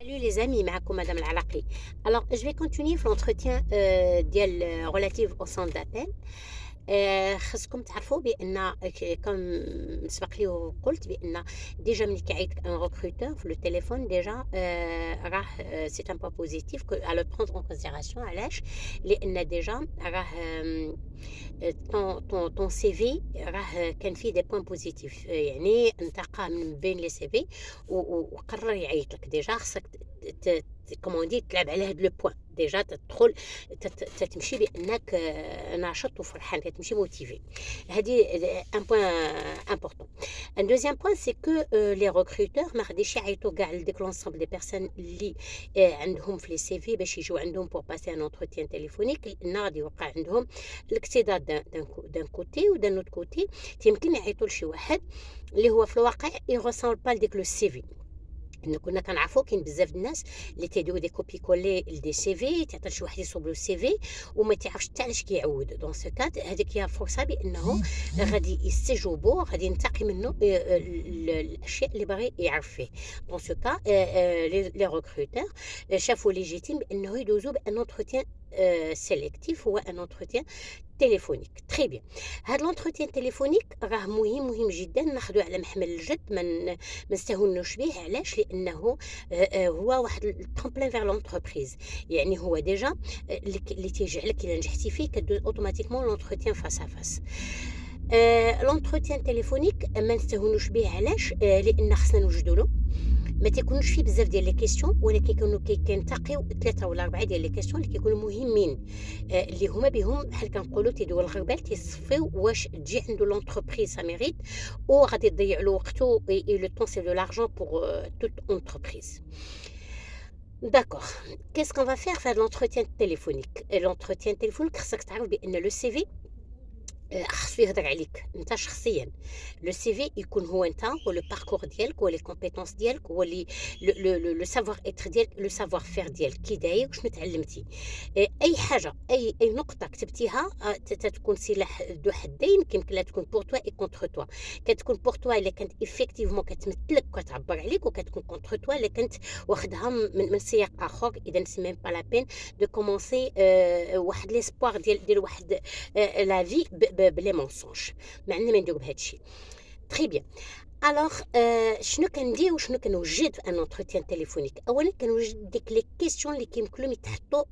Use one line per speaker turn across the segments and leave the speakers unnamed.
Salut les amis, معكم Madame Al-Alaqi. Alors, je vais continuer في l'entretien ديال relative au centre d'appel. خاصكم تعرفوا بان كم سبق لي وقلت بان ديجا ملي كيعيطك ان recruteur في لو تليفون ديجا راه سي ان بوان بوزيتيف à le prendre en considération. علاش؟ لان ديجا راه ton CV راه كان فيه des points positifs. يعني انتقى من بين لي CV وقرر يعيط لك. ديجا خصك كومون دي تلعب على هاد لو بوين. ديجا تدخل تتمشي بانك ناشط وفرحان، تمشي موتيفي. هذه ان بوين امبورطون. ان دوزيام بوين سي كو لي ريكروتور ما غاديش يعيطوا كاع لديك لونسومبل دي بيرسون اللي عندهم في لي سي في باش يجيو عندهم بور باسي ان اونتروتيان تليفونيك، لان غادي يوقع عندهم الاكتضاد دان كوتي ودان نوت كوتي. يمكن يعيطوا لشي واحد اللي هو في الواقع يغوسون با لديك لو سي في. كنا كنعرفوا كاين بزاف الناس اللي تيديروا دي كوبي كولي لدي سي في، تعطي شي واحد يصوب له السي في وما تعرفش حتى علاش كيعود. دون سو كات هذيك هي فرصه بانه غادي يستجوبوا، غادي ينتقي منه الاشياء اللي باغي يعرف فيه. دون سو كا لي ريكروتور شافوا ليجيتيم بانه يدوزوا بان انتروتيان سيليكتيف، هو ان انتروتيان تليفونيك. تري بيان. هاد لونتروتيان تليفونيك راه مهم جدا، ناخذوه على محمل الجد، ما نستهونوش به. علاش؟ لانه هو واحد الترامبلين فيغ لونتربريز. يعني هو ديجا اللي تيجعلك الا نجحتي فيه كدوز اوتوماتيكمون لونتروتيان فاس ا فاس. لونتروتيان تليفونيك ما نستهونوش به. علاش؟ لان خصنا نوجدوا له ما تيكونوش فيه بزاف ديال لي كيسيون، ولكن كينتقيو 3 ولا 4 ديال لي كيسيون اللي كيكونوا مهمين، اللي هما بهم بحال كنقولوا تيدوي الغربال، تيصفيو واش تجي عنده لونتربريز سا ميريت او غادي يضيع له وقته. اي لو طون سي دو لارجون بور توت اونتربريز. D'accord. Qu'est-ce qu'on va faire في l'entretien téléphonique? L'entretien téléphonique خصك تعرف بان لو سي في خاصو يهضر عليك انت شخصيا. لو سي في يكون هو انت، هو لو باركور ديالك، هو لي كومبيتونس ديالك، هو لي لو سافوار اتر ديالك، لو سافوار فير ديالك، كي داير، شنو تعلمتي. اي حاجه، اي نقطه كتبتيها تتكون سلاح ذو حدين. يمكن لا تكون بور توا اي كونتر توا. كتكون بور توا الا كانت افيكتيفمون كتمثلك وكتعبر عليك، وكتكون كونتر توا الا كانت واخدها من سياق اخر. اذا سي ميم با لا بين دو كومونسي واحد ليسبوار ديال واحد لا في بلي مونسونج. ما عندنا ما نديرو بهذا الشيء. تري بيان. الوغ شنو كندير وشنو كنوجد في ان انتروتيان تليفونيك؟ اولا كنوجد ديك لي كيسيون اللي كيمكن لهم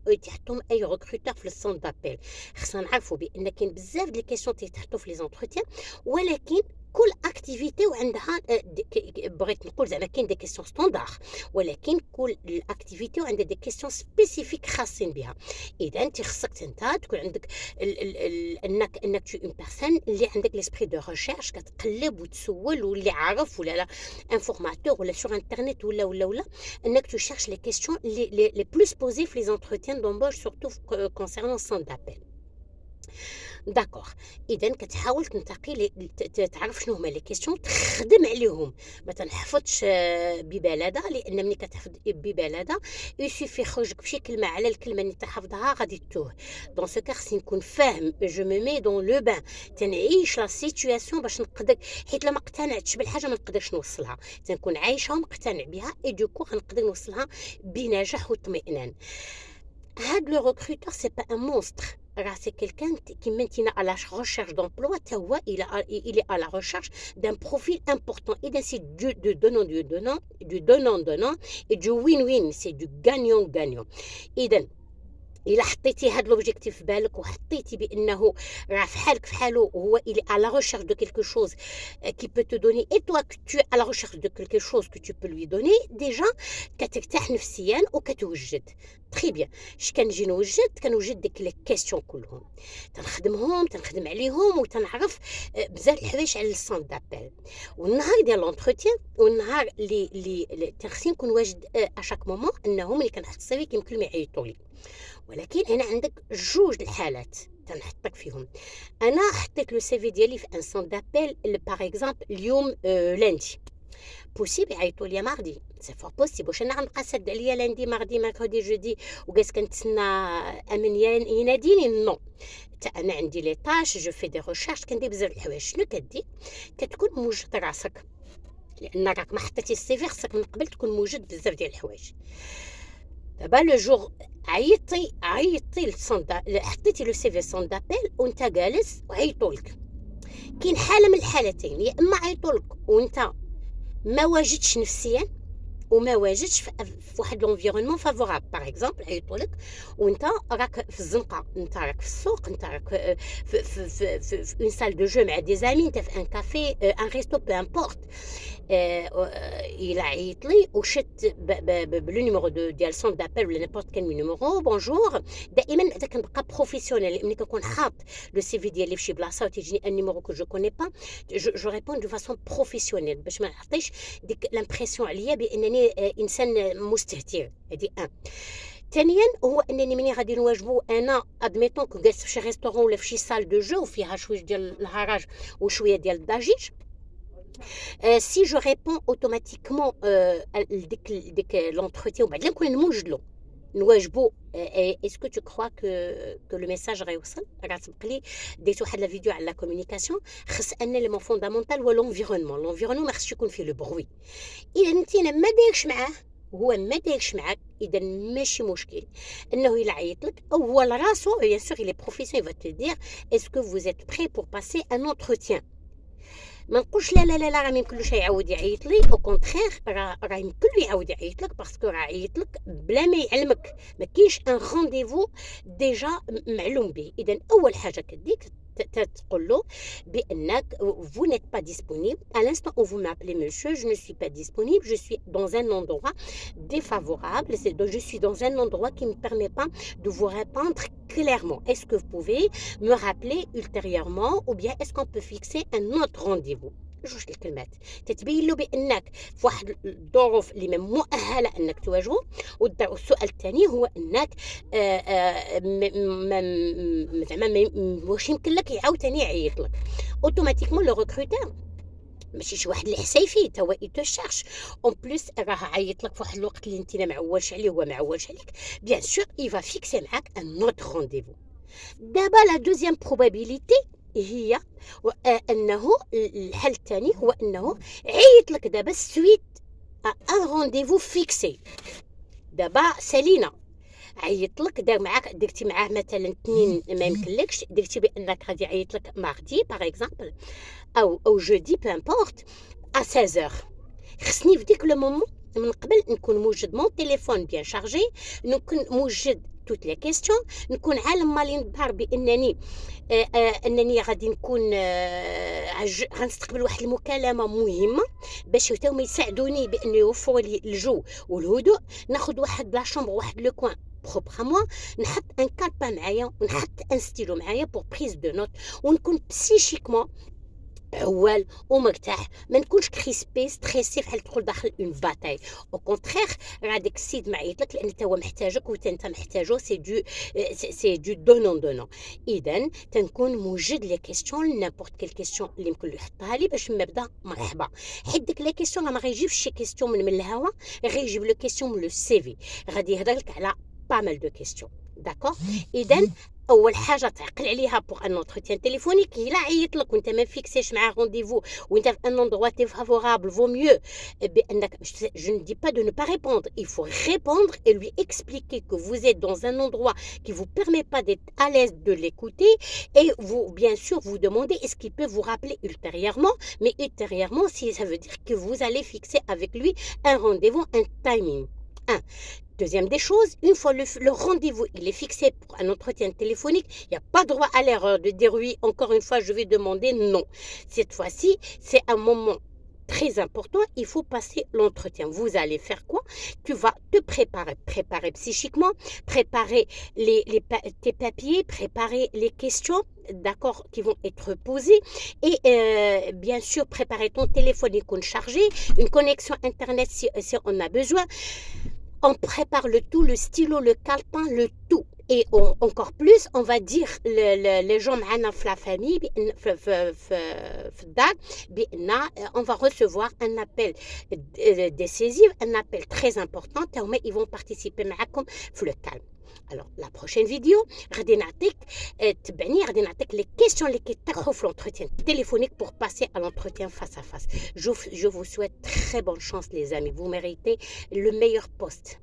يتحطوا اي ريكروتور في السونت دابيل. خصنا نعرفوا بان كاين بزاف ديال لي كيسيون تيتحطوا في لي زونتروتيان، ولكن كل اكتيفيتي وعندها بغيت نقول زعما كاين دي كيسيون ستاندار، ولكن كل اكتيفيتي وعندها دي كيسيون سبيسيفيك خاصين بها. اذا انت خصك انت تكون عندك انك تو اون بيرسون اللي عندك ليسبري دو ريشيرش، كتقلب وتسول، واللي عارف ولا لا انفورماتور ولا سور انترنت ولا انك تو شيرش لي كيسيون لي بلوس بوزي في لي زونتروتيان دومبوج، سورتو كونسيرنون سون دابيل. داكوغ. اذا كتحاول تنتقي تعرف شنو هما لي كيسيون، تخدم عليهم. ما تنحفظش ببلاده، لان ملي كتحفظ ببلاده يسوفي يخرجك بشي كلمه على الكلمه اللي انت حافظها غادي تتوه. دون سو كا خصني نكون فاهم، جو مي مي دون لو بان، تنعيش لا سيتوياسيون باش نقدر، حيت لما اقتنعتش بالحاجه ما نقدرش نوصلها. تنكون عايشه ومقتنع بها، اي دوكو غنقدر نوصلها بنجاح واطمئنان. هاد لو ريكروتور سي با ان مونستر، راه سي كيلكان كي مانتينا على ريشيرش دومبلوا، تا هو il est à la recherche d'un profil important. اذا سي دو دونون et du win-win, c'est du gagnant. اذا الا حطيتي هاد لوبجيكتيف في بالك وحطيتي بانه راه في حالك في حاله، وهو il est à la recherche de quelque chose qui peut te donner, et toi que tu es à la recherche de quelque chose que tu peux lui donner, déjà كترتاح نفسيا وكتوجد. تري بيان. اش كنجي كنوجد ديك لي كيسيون كلهم، تنخدم عليهم، وتنعرف بزاف الحوايج على السونت دابيل. والنهار ديال لونتروتيان، والنهار اللي خصني نكون واجد اشاك مومون، انهم اللي كنحط السيفي كيمكن لهم يعيطوا لي. ولكن هنا عندك جوج الحالات تنحطك فيهم. انا حطيت لو سي في ديالي في ان سون دابيل باغ اكزومبل اليوم لاندي، بوسيبل يعيطوا لي ماردي، سي فور بوسيبل. واش انا غنبقى ساد عليا لاندي ماردي ميركودي جودي وجالس كنتسنى امن يناديني؟ نو. انا عندي لي طاش، جو في دي ريشيرش، كندير بزاف د الحوايج. شنو كدير؟ كتكون موجد راسك لان راك ما حطيتي السي في، خصك من قبل تكون موجود بزاف ديال الحوايج. دابا لو جور عيطتي حطيتي لو سي في سون دابيل وانت جالس وعيطولك، كاين حاله من الحالتين، يا اما عيطولك وانت ما واجدش نفسيا وما واجدش في واحد لونفيرونمون فافورابل. باغ اكزومبل عيطولك وانت راك في الزنقه، انت راك في السوق، انت راك في اون سال دو جو مع دي زامي، انت في ان كافي ان ريستو بو امبورت. الى عيط لي وشت بلو نيميرو ديال سون دابيل ولا نيبورت كان نيميرو بونجور، دائما بعدا كنبقى بروفيسيونيل. ملي كنكون حاط لو سي في ديالي في شي بلاصه وتيجيني ان نيميرو كو جو كوني با، جو ريبون دو فاسون بروفيسيونيل باش ما نعطيش ديك لامبرسيون عليا بانني انسان مستهتر. هذه ثانيا هو انني ملي غادي نواجبو انا ادميتون كو جالس في شي ريستورون ولا في شي سال دو جو فيها شويه ديال الهراج وشويه ديال الضجيج، si je réponds automatiquement dès que l'entretien وبعدين نكون نوجد له نواجبو. est-ce que tu crois que le message غيوصل؟ راه سبق لي ديت واحد لا فيديو على لا كومونيكاسيون، خص ان لي فوندامونتال هو لونفيرونمون ما خصش يكون فيه لو بروي. اذا انت ما دايرش معاه هو ما دايرش معاك، اذا ماشي مشكل انه يعيط لك او هو لراسو بيان سور il est professionnel, il va te dire est-ce que vous êtes prêt pour passer un entretien. ما نقولش لا لا لا لا راه ما يمكنلوش يعاود يعيط لي، او كونترير راه يمكن له يعاود يعيط لك باسكو راه عيط لك بلا ما يعلمك، ما كاينش ان رونديفو ديجا معلوم به. اذا اول حاجه كديك تقول له بانك vous n'êtes pas disponible à l'instant où vous m'appelez monsieur, je ne suis pas disponible, je suis dans un endroit défavorable, donc je suis dans un endroit qui ne me permet pas de vous répondre clairement. Est-ce que vous pouvez me rappeler ultérieurement ou bien est-ce qu'on peut fixer un autre rendez-vous. جوج الكلمات تتبين له بانك في واحد الظروف اللي ما مؤهله انك تواجهه. والسؤال الثاني هو انك زعما واش يمكن لك يعاود ثاني يعيط لك اوتوماتيكمون لو ريكروتور ماشي شي واحد اللي حسيفي تا هو ايتو شارش اون بليس راه عيط لك في واحد الوقت اللي انت ما معولش عليه هو ما معولش عليك، بيان سور يفا فيكسي معاك ان اوتر رونديفو. دابا لا دوزيام بروبابيليتي هي انه الحل الثاني هو انه عيط لك دابا سويت ان رونديفو فيكسي. دابا سالينا عيط لك دار معاك درتي معاه مثلا اثنين ما يمكنلكش، درتي بانك غادي يعيط لك ماردي باغ اكزومبل او جودي بو امبورت ا 16h. خصني في ديك لو مومون من قبل نكون موجد مون تليفون بيان شارجي، نكون موجد توت لي كيستيون، نكون عالم مالي نظهر بانني انني غادي نكون غنستقبل واحد المكالمه مهمه باش هما يساعدوني بانه يوفروا لي الجو والهدوء. ناخذ واحد لا شومبر واحد لو كوان بروبر موا، نحط ان كالبا معايا ونحط ان ستيلو معايا بور بريز دو نوت، ونكون بسيشيكمون عوال ومرتاح، ما نكونش كريسبي ستريسي بحال تدخل داخل اون باتاي. او كونترير راه داك السيد ما عيط لك لان حتى هو محتاجك وانت محتاجو، سي دو دونون دونون. اذا تنكون موجد لي كيسيون نابورت كيل كيسيون اللي يمكن له يحطها لي باش نبدا مرحبا. حيت ديك لي كيسيون ما غيجيبش شي كيسيون من الهوا، غيجيب لو كيسيون من لو سي في، غادي يهضر لك على با مال دو كيسيون. داكور. اذا اول حاجه تعقل عليها بوغ ان اونتروتيان تليفونيك هي لا عيط لك وانت ما فيكسيش معاه رونديفو وانت في ان اندروا فافورابل فو ميو بانك je ne dis pas de ne pas répondre, il faut répondre et lui expliquer que vous êtes dans un endroit qui vous permet pas d'être à l'aise de l'écouter et vous bien sûr vous demandez est-ce qu'il peut vous rappeler ultérieurement, mais ultérieurement si ça veut dire que vous allez fixer avec lui un rendez-vous, un timing. Deuxième des choses, une fois le rendez-vous il est fixé pour un entretien téléphonique, il n'y a pas droit à l'erreur de dire oui, encore une fois je vais demander non. Cette fois-ci, c'est un moment très important, il faut passer l'entretien. Vous allez faire quoi? Tu vas te préparer psychiquement, préparer tes papiers, préparer les questions, d'accord, qui vont être posées et bien sûr préparer ton téléphone chargé, une connexion internet si on a besoin. On prépare le tout, le stylo, le calepin, le tout. Et encore plus, on va dire les gens معنا في la famille في الدار on va recevoir un appel décisif, un appel très important. Ils vont participer معكم في le calme. Alors, la prochaine vidéo, غادي نعطيك تبعني غادي نعطيك les questions اللي كيطرحوا في l'entretien téléphonique pour passer à l'entretien face à face. Je vous souhaite très bonne chance les amis. Vous méritez le meilleur poste.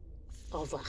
Au revoir.